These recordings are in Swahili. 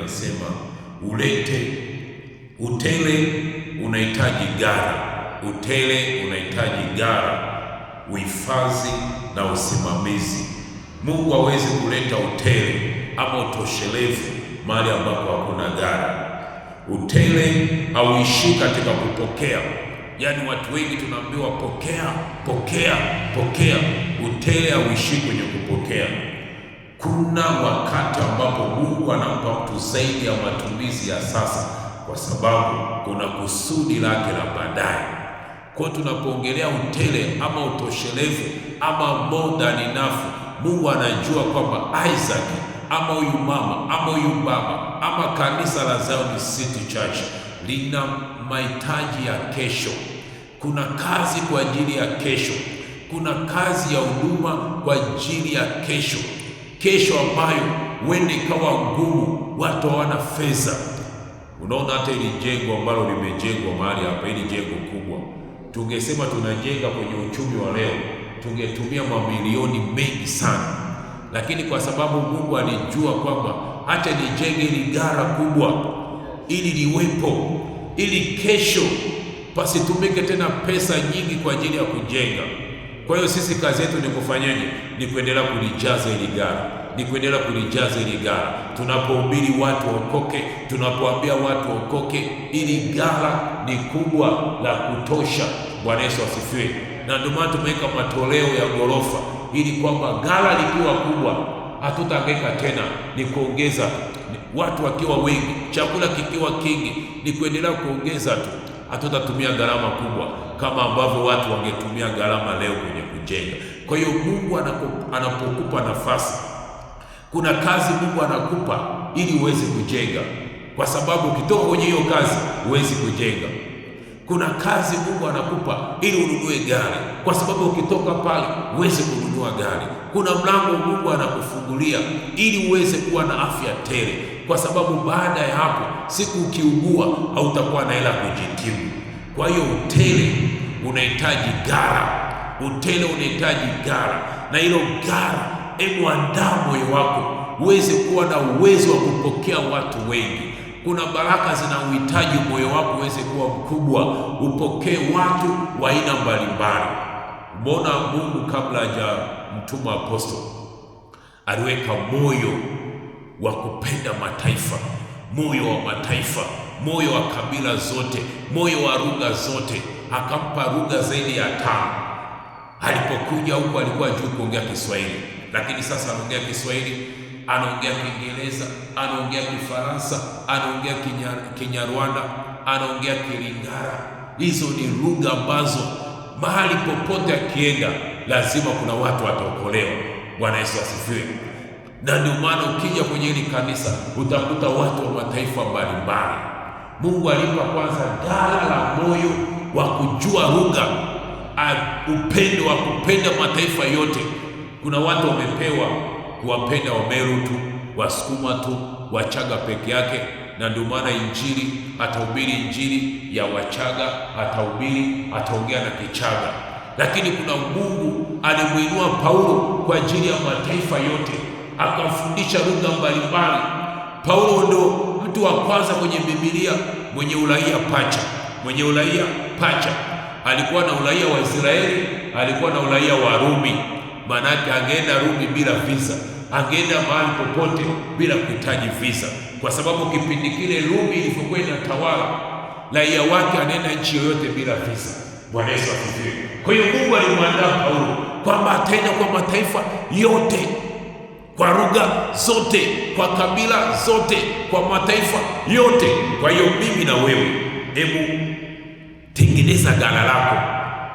linasema ulete utele unahitaji gara, utele unahitaji gara, uhifadhi na usimamizi. Mungu hawezi kuleta utele ama utoshelevu mahali ambapo hakuna gara. Utele hauishii katika kupokea. Yaani watu wengi tunaambiwa pokea, pokea, pokea. Utele hauishii kwenye kupokea. Kuna wakati ambapo Mungu anampa mtu zaidi ya matumizi ya sasa, kwa sababu kuna kusudi lake la baadaye. Kwa tunapoongelea utele ama utoshelevu ama more than enough, Mungu anajua kwamba Isaac ama huyu mama ama huyu baba ama kanisa la Zion City Church lina mahitaji ya kesho. Kuna kazi kwa ajili ya kesho. Kuna kazi ya huduma kwa ajili ya kesho. Kesho ambayo huenda ikawa ngumu, watu hawana fedha. Unaona hata ili jengo ambalo limejengwa mahali hapa, ili jengo kubwa, tungesema tunajenga kwenye uchumi wa leo, tungetumia mamilioni mengi sana. Lakini kwa sababu Mungu alijua kwamba hata nijenge ili gara kubwa ili liwepo, ili kesho pasitumike tena pesa nyingi kwa ajili ya kujenga. Kwa hiyo sisi kazi yetu ni kufanyaje? Ni kuendelea kulijaza ili gara, ni kuendelea kulijaza ili gara. Tunapohubiri watu waokoke, tunapoambia watu waokoke, ili gara ni kubwa la kutosha. Bwana Yesu asifiwe. Na ndio maana tumeweka matoleo ya ghorofa, ili kwamba gara likiwa kubwa hatutahangaika tena, ni kuongeza. Watu wakiwa wengi, chakula kikiwa kingi, ni kuendelea kuongeza tu. Hatutatumia gharama kubwa kama ambavyo watu wangetumia gharama leo kwenye kujenga. Kwa hiyo Mungu anapokupa nafasi, kuna kazi Mungu anakupa ili uweze kujenga, kwa sababu ukitoka kwenye hiyo kazi huwezi kujenga. Kuna kazi Mungu anakupa ili ununue gari, kwa sababu ukitoka pale uweze kununua gari. Kuna mlango Mungu anakufungulia ili uweze kuwa na afya tele, kwa sababu baada ya hapo siku ukiugua hautakuwa na hela kujitibu. Kwa hiyo utele unahitaji gara, utele unahitaji gara, na hilo gara, hebu andaa moyo wako uweze kuwa na uwezo wa kupokea watu wengi. Kuna baraka zinauhitaji moyo wako uweze kuwa mkubwa, upokee watu wa aina mbalimbali. Umeona Mungu kabla hajamtuma apostol aliweka moyo wa kupenda mataifa, moyo wa mataifa, moyo wa kabila zote, moyo wa lugha zote. Akampa lugha zaidi ya 5. Alipokuja huko alikuwa hajui kuongea Kiswahili, lakini sasa anaongea Kiswahili, anaongea Kiingereza, anaongea Kifaransa, anaongea Kinyarwanda, anaongea Kilingara. Hizo ni lugha ambazo mahali popote akienda lazima kuna watu wataokolewa. Bwana Yesu asifiwe. Na ndio maana ukija kwenye hili kanisa utakuta watu wa mataifa mbalimbali. Mungu alipa kwanza gara la moyo wa kujua lugha, upendo wa kupenda mataifa yote. Kuna watu wamepewa kuwapenda Wameru tu, Wasukuma tu, Wachaga peke yake, na ndio maana injili atahubiri injili ya Wachaga, ataongea na Kichaga. Lakini kuna Mungu alimuinua Paulo kwa ajili ya mataifa yote, akafundisha lugha mbalimbali. Paulo ndo mtu wa kwanza kwenye Biblia mwenye uraia pacha. Alikuwa na uraia wa Israeli, alikuwa na uraia wa Rumi. Maanake angeenda Rumi bila visa, angeenda mahali popote bila kuhitaji visa, kwa sababu kipindi kile Rumi ilipokuwa inatawala, raia wake anaenda nchi yoyote bila visa. Bwana Yesu asifiwe. Kwa hiyo Mungu alimwandaa Paulo kwamba ataenda kwa mataifa yote, kwa lugha zote, kwa kabila zote, kwa mataifa yote. Kwa hiyo mimi na wewe, hebu tengeneza ghala lako,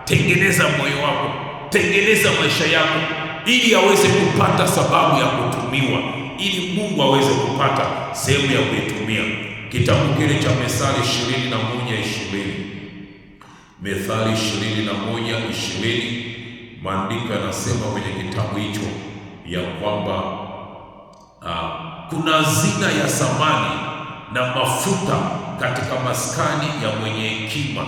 tengeneza moyo wako, tengeneza maisha yako, ili aweze kupata sababu ya kutumiwa, ili Mungu aweze kupata sehemu ya kuitumia. Kitabu kile cha Methali 21:20, Methali 21:20, maandiko yanasema kwenye kitabu hicho ya kwamba kuna hazina ya thamani na mafuta katika maskani ya mwenye hekima,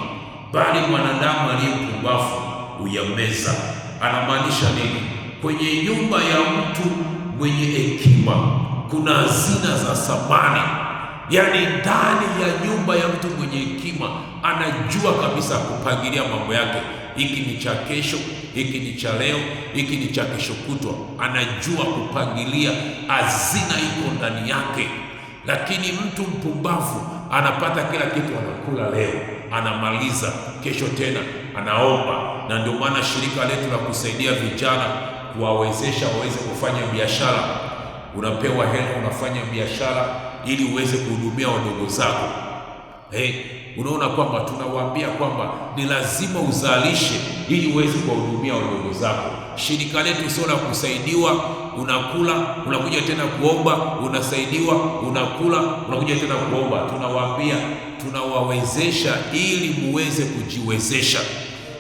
bali mwanadamu aliye mpumbavu huyameza. Anamaanisha nini? Kwenye nyumba ya mtu mwenye hekima kuna hazina za thamani Yaani ndani ya nyumba ya mtu mwenye hekima anajua kabisa kupangilia mambo yake. Hiki ni cha kesho, hiki ni cha leo, hiki ni cha kesho kutwa. Anajua kupangilia, hazina iko ndani yake. Lakini mtu mpumbavu anapata kila kitu, anakula leo, anamaliza kesho tena anaomba. Na ndio maana shirika letu la kusaidia vijana kuwawezesha waweze kufanya biashara, unapewa hela, unafanya biashara ili uweze kuhudumia wadogo zako. Unaona kwamba tunawaambia kwamba ni lazima uzalishe ili uweze kuwahudumia wadogo zako. Shirika letu sio la kusaidiwa, unakula unakuja tena kuomba, unasaidiwa, unakula unakuja tena kuomba. Tunawaambia tunawawezesha ili muweze kujiwezesha.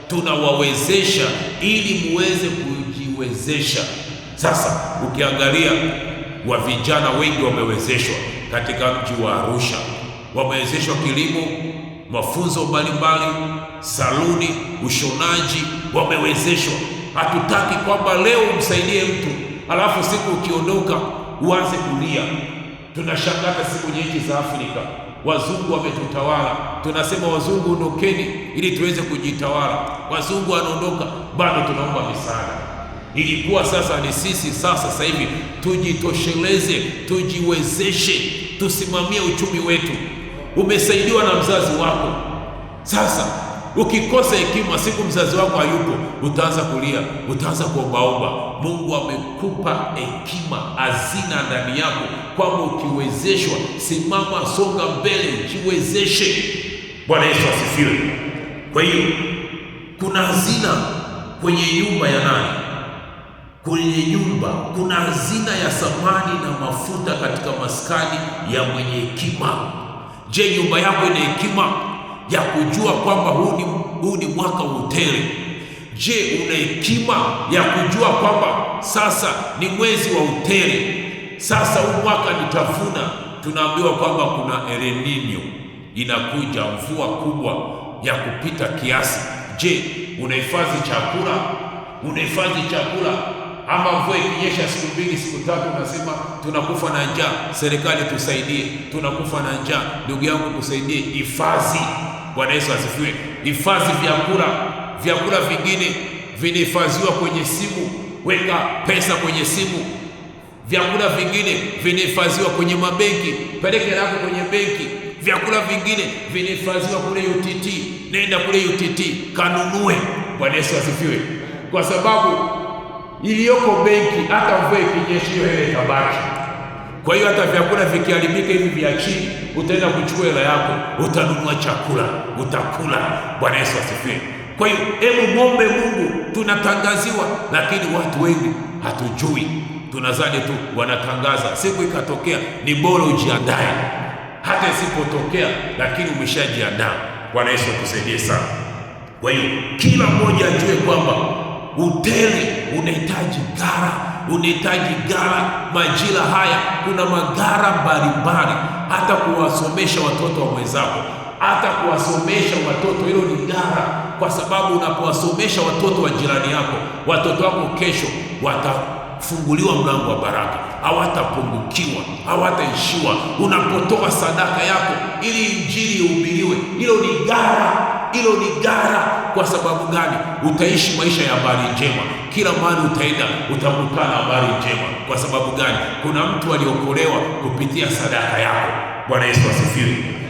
Tunawawezesha ili muweze kujiwezesha. Sasa ukiangalia wa vijana wengi wamewezeshwa katika mji wa Arusha. Wamewezeshwa kilimo, mafunzo mbalimbali, saluni, ushonaji, wamewezeshwa. Hatutaki kwamba leo umsaidie mtu alafu siku ukiondoka uanze kulia. Tunashangaa siku nyingi za Afrika, wazungu wametutawala, tunasema wazungu ondokeni ili tuweze kujitawala. Wazungu wanaondoka, bado tunaomba misaada. Ilikuwa sasa ni sisi sasa hivi tujitosheleze, tujiwezeshe, tusimamie uchumi wetu. Umesaidiwa na mzazi wako. Sasa ukikosa hekima, siku mzazi wako hayupo, utaanza kulia, utaanza kuombaomba. Mungu amekupa hekima, hazina ndani yako, kwamba ukiwezeshwa, simama, songa mbele, jiwezeshe. Bwana Yesu asifiwe. Kwa hiyo kuna hazina kwenye nyumba ya nani? Kwenye nyumba kuna hazina ya samani na mafuta katika maskani ya mwenye hekima. Je, nyumba yako ina hekima ya kujua kwamba huu ni mwaka wa utele? Je, una hekima ya kujua kwamba sasa ni mwezi wa utele, sasa huu mwaka nitavuna? Tunaambiwa kwamba kuna El Nino inakuja, mvua kubwa ya kupita kiasi. Je, unahifadhi chakula? Unahifadhi chakula? Ama mvua ikinyesha siku mbili siku tatu unasema tunakufa na njaa, serikali tusaidie, tunakufa na njaa. Ndugu yangu tusaidie, hifadhi. Bwana Yesu asifiwe. Hifadhi vyakula. Vyakula vingine vinahifadhiwa kwenye simu, weka pesa kwenye simu. Vyakula vingine vinahifadhiwa kwenye mabenki, peleke yako kwenye benki. Vyakula vingine vinahifadhiwa kule UTT, nenda kule UTT kanunue. Bwana Yesu asifiwe. Kwa sababu iliyoko benki, hata mvua ikinyesha hiyo hela itabaki. Kwa hiyo hata vyakula vikiharibika hivi vya chini, utaenda kuchukua hela yako, utanunua chakula, utakula. Bwana Yesu asifiwe. Kwa hiyo hebu muombe Mungu. Tunatangaziwa, lakini watu wengi hatujui. Tunazani tu wanatangaza, siku ikatokea, ni bora ujiandae. Hata isipotokea, lakini umeshajiandaa. Bwana Yesu akusaidie sana. Kwa hiyo kila mmoja ajue kwamba utele unahitaji gara, unahitaji gara. Majira haya kuna magara mbalimbali, hata kuwasomesha watoto wa mwenzako, hata kuwasomesha watoto, hilo ni gara. Kwa sababu unapowasomesha watoto wa jirani yako, watoto wako kesho watafunguliwa mlango wa baraka, hawatapungukiwa, hawataishiwa. Unapotoa sadaka yako ili injili ihubiriwe, hilo ni gara. Hilo ni gara. Kwa sababu gani? Utaishi maisha ya habari njema. Kila mahali utaenda utakutana na habari njema. Kwa sababu gani? Kuna mtu aliokolewa kupitia sadaka yako. Bwana Yesu asifiwe.